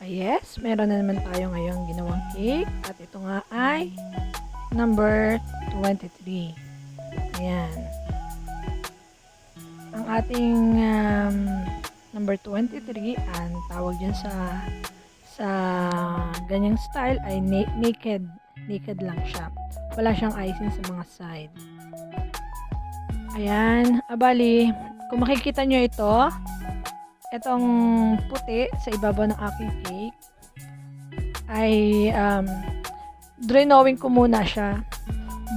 Yes, meron na naman tayo ngayong ginawang cake. At ito nga ay number 23. Ayan. Ang ating number 23, ang tawag dyan sa ganyang style ay naked. Naked lang siya. Wala siyang icing sa mga side. Ayan. Abali, kung makikita nyo ito, itong puti sa ibabaw ng aking cake ay drawing ko muna siya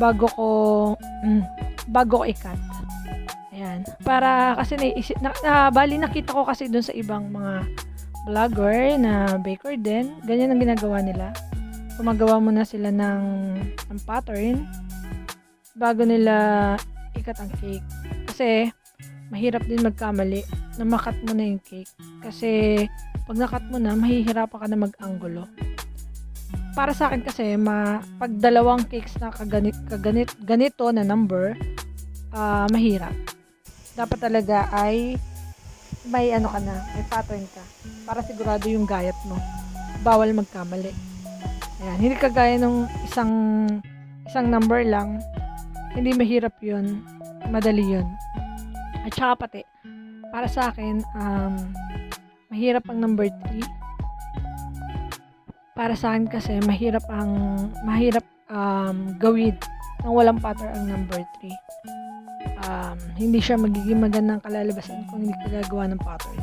bago ko i-cut. Ayan. Para kasi bali nakita ko kasi dun sa ibang mga vlogger na baker din, ganyan ang ginagawa nila. Gumagawa muna sila ng pattern bago nila i-cut ang cake. Kasi mahirap din magkamali na makat mo na yung cake. Kasi pag nakat mo na, mahihirapan ka na mag-anggulo. Para sa akin kasi, pag dalawang cakes na ganito na number, mahirap. Dapat talaga ay may may pattern ka. Para sigurado yung gayat mo. Bawal magkamali. Ayan, hindi kagaya nung isang number lang. Hindi mahirap yun. Madali yun. At saka pati, para sa akin, mahirap ang number 3. Para sa akin kasi, mahirap gawin nang walang pattern ang number 3. Hindi siya magiging magandang kalalabasan kung hindi ka gagawa ng pattern.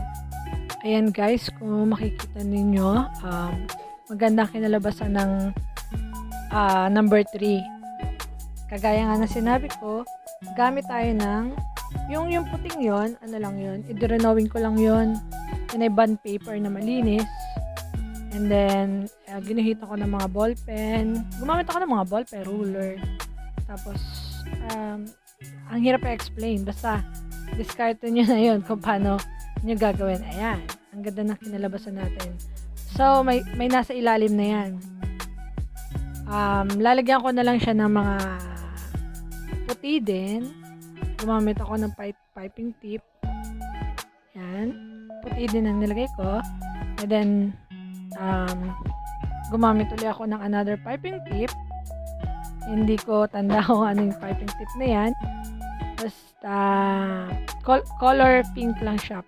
Ayan guys, kung makikita ninyo, magandang kinalabasan ng number 3. Kagaya nga na sinabi ko, gamit tayo ng yung puting yon, i-drawing ko lang yon in a bond paper na malinis. And then, ginuhit ako ng mga ball pen. Gumamit ako ng mga ball pen, ruler. Tapos, ang hirap i-explain. Basta, discard nyo na yun kung paano nyo gagawin. Ayan, ang ganda ng kinalabasan natin. So, may nasa ilalim na yan. Lalagyan ko na lang siya ng mga puti din. Gumamit ako ng piping tip. Yan. Puti din ang nilagay ko. And then, gumamit ulit ako ng another piping tip. Hindi ko tanda kung ano yung piping tip na yan. Basta, color pink lang siya.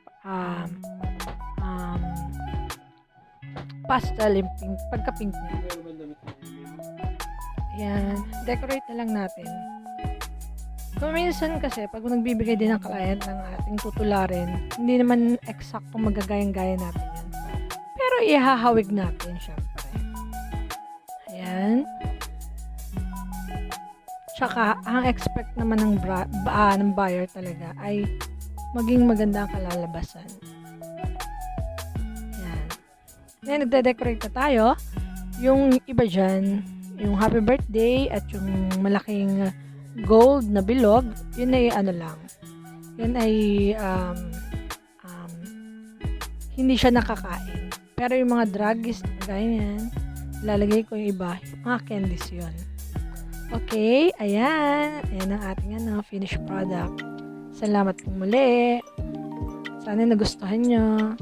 Pastel yung pink. Pagka-pink niya. Ayan. Decorate na lang natin. Kung minsan kasi, pag nagbibigay din ng client ng ating tutularin, hindi naman eksakto magagayang-gaya natin yan. Pero ihahawig natin, syempre. Ayan. Tsaka, ang expect naman ng buyer talaga ay maging maganda ang kalalabasan. Ayan. Ngayon, nagde-decorate na tayo. Yung iba dyan, yung happy birthday at yung malaking gold na bilog, yun ay lang. Yun ay hindi siya nakakain. Pero yung mga druggies, ganyan, lalagay ko yung iba, mga candies yun. Okay, ayan. Ayan ang ating finished product. Salamat po muli. Sana nagustuhan nyo.